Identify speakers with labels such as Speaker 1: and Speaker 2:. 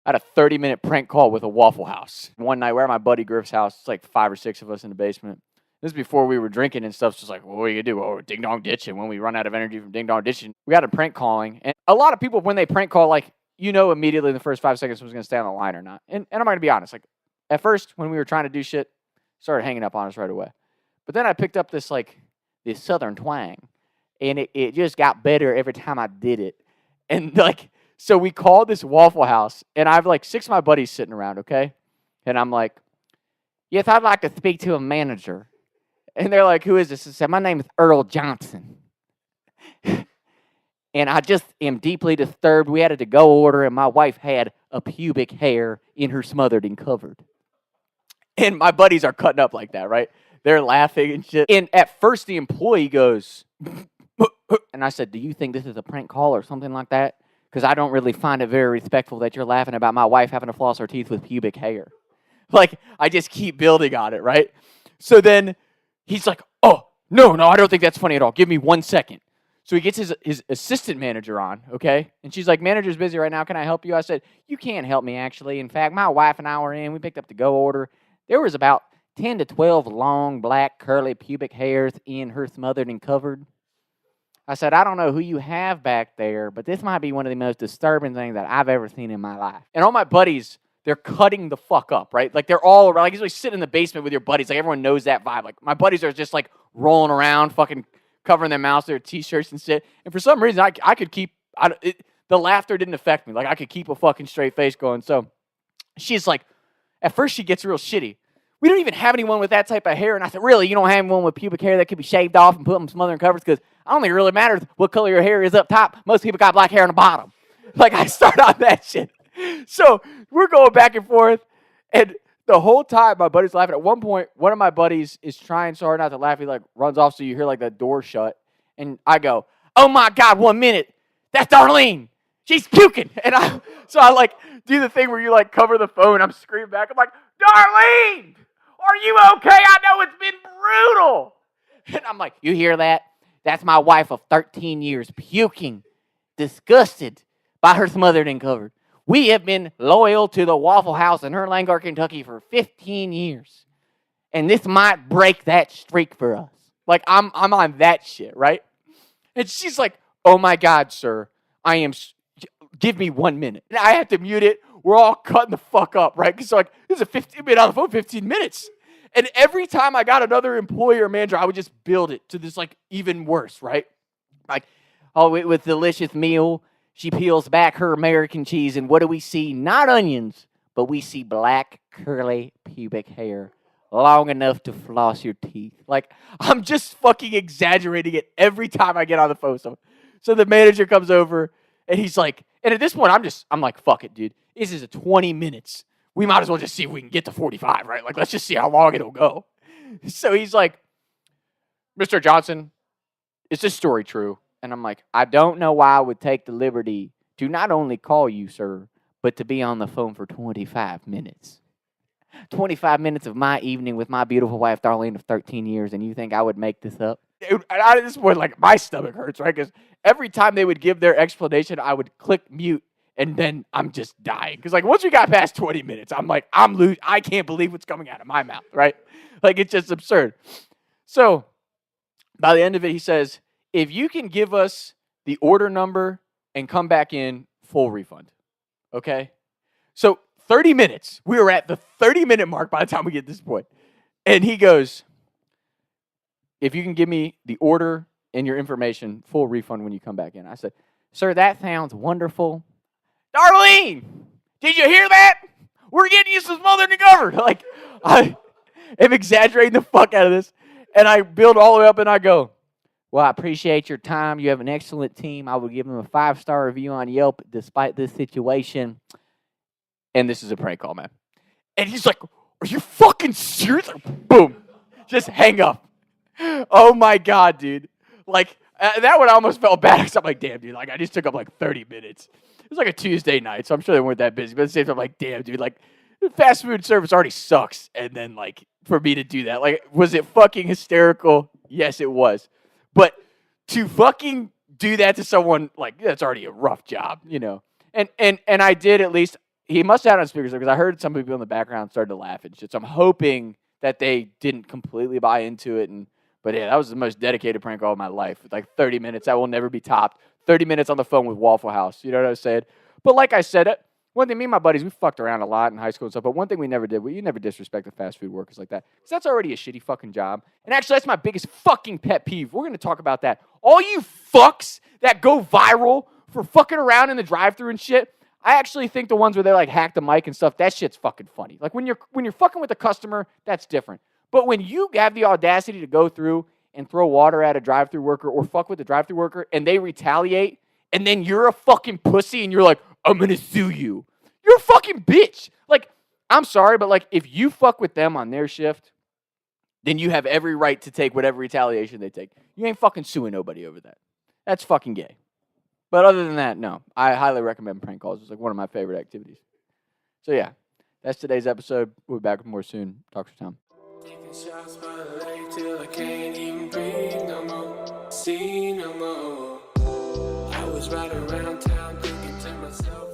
Speaker 1: I had a 30-minute prank call with a Waffle House. One night, we're at my buddy Griff's house. It's like 5 or 6 of us in the basement. This is before we were drinking and stuff. So it's like, well, what are you going to do? Oh, ding-dong ditching. When we run out of energy from ding-dong ditching, we got a prank calling. And a lot of people, when they prank call, like, you know immediately in the first 5 seconds who's going to stay on the line or not. And I'm going to be honest. Like, at first, when we were trying to do shit, started hanging up on us right away. But then I picked up this southern twang. And it just got better every time I did it. And, like, so we called this Waffle House, and I have, like, 6 of my buddies sitting around, okay? And I'm like, yes, I'd like to speak to a manager. And they're like, who is this? I said, my name is Earl Johnson. And I just am deeply disturbed. We had a to-go order, and my wife had a pubic hair in her smothered and covered. And my buddies are cutting up like that, right? They're laughing and shit. And at first, the employee goes... And I said, do you think this is a prank call or something like that? Because I don't really find it very respectful that you're laughing about my wife having to floss her teeth with pubic hair. Like, I just keep building on it, right? So then he's like, oh, no, I don't think that's funny at all. Give me 1 second. So he gets his assistant manager on, okay? And she's like, manager's busy right now. Can I help you? I said, you can't help me, actually. In fact, my wife and I were in. We picked up the go order. There was about 10 to 12 long, black, curly pubic hairs in her smothered and covered. I said, I don't know who you have back there, but this might be one of the most disturbing things that I've ever seen in my life. And all my buddies, they're cutting the fuck up, right? Like, they're all around. Like, usually sitting in the basement with your buddies. Like, everyone knows that vibe. Like, my buddies are just, like, rolling around, fucking covering their mouths, their T-shirts and shit. And for some reason, I could keep, the laughter didn't affect me. Like, I could keep a fucking straight face going. So she's like, at first she gets real shitty. We don't even have anyone with that type of hair. And I said, really, you don't have anyone with pubic hair that could be shaved off and put in smothering covers? Because I don't think it really matters what color your hair is up top. Most people got black hair on the bottom. Like, I start on that shit. So we're going back and forth. And the whole time, my buddy's laughing. At one point, one of my buddies is trying so hard not to laugh. He, like, runs off so you hear, like, the door shut. And I go, oh, my God, 1 minute. That's Darlene. She's puking. And I like, do the thing where you, like, cover the phone. I'm screaming back. I'm like, Darlene! Are you okay? I know it's been brutal. And I'm like, you hear that? That's my wife of 13 years puking, disgusted by her smothered and covered. We have been loyal to the Waffle House in Erlanger, Kentucky for 15 years. And this might break that streak for us. Like, I'm on that shit, right? And she's like, oh my God, sir, give me 1 minute. And I have to mute it. We're all cutting the fuck up, right? Because like, this is been on the phone 15 minutes. And every time I got another employee or manager, I would just build it to this, like, even worse, right? Like, oh, with delicious meal, she peels back her American cheese, and what do we see? Not onions, but we see black, curly, pubic hair, long enough to floss your teeth. Like, I'm just fucking exaggerating it every time I get on the phone. So the manager comes over, and he's like, and at this point, I'm like, fuck it, dude. This is a 20 minutes. We might as well just see if we can get to 45, right? Like, let's just see how long it'll go. So he's like, Mr. Johnson, is this story true? And I'm like, I don't know why I would take the liberty to not only call you, sir, but to be on the phone for 25 minutes. 25 minutes of my evening with my beautiful wife, Darlene, of 13 years, and you think I would make this up? Dude, and at this point, like, my stomach hurts, right? Because every time they would give their explanation, I would click mute, and then I'm just dying. Because, like, once we got past 20 minutes, I'm like, I can't believe what's coming out of my mouth, right? Like, it's just absurd. So, by the end of it, he says, if you can give us the order number and come back in, full refund. Okay? So, 30 minutes. We were at the 30-minute mark by the time we get to this point. And he goes, if you can give me the order and your information, full refund when you come back in. I said, sir, that sounds wonderful. Darlene, did you hear that? We're getting you some smothered and covered. Like, I am exaggerating the fuck out of this. And I build all the way up and I go, well, I appreciate your time. You have an excellent team. I will give them a 5-star review on Yelp despite this situation. And this is a prank call, man. And he's like, are you fucking serious? Boom. Just hang up. Oh, my God, dude. Like, that one I almost felt bad because I'm like, damn, dude. Like, I just took up like 30 minutes. It was like a Tuesday night, so I'm sure they weren't that busy. But at the same time, I'm like, damn, dude. Like, fast food service already sucks. And then, like, for me to do that, like, was it fucking hysterical? Yes, it was. But to fucking do that to someone, like, that's already a rough job, you know. And I did at least. he must have had on speakers because I heard some people in the background started to laugh and shit. So I'm hoping that they didn't completely buy into it. But yeah, that was the most dedicated prank call of my life. Like 30 minutes, that will never be topped. 30 minutes on the phone with Waffle House. You know what I said? But like I said, one thing, me and my buddies, we fucked around a lot in high school and stuff. But one thing we never did, you never disrespected fast food workers like that. Because that's already a shitty fucking job. And actually, that's my biggest fucking pet peeve. We're going to talk about that. All you fucks that go viral for fucking around in the drive-thru and shit, I actually think the ones where they like hack the mic and stuff, that shit's fucking funny. Like when you're fucking with a customer, that's different. But when you have the audacity to go through and throw water at a drive-thru worker or fuck with the drive-thru worker and they retaliate and then you're a fucking pussy and you're like, I'm going to sue you. You're a fucking bitch. Like, I'm sorry, but like if you fuck with them on their shift, then you have every right to take whatever retaliation they take. You ain't fucking suing nobody over that. That's fucking gay. But other than that, no. I highly recommend prank calls. It's like one of my favorite activities. So yeah, that's today's episode. We'll be back with more soon. Talk to Tom. Taking shots by the lake till I can't even breathe no more. See no more. I was riding around town thinking to myself.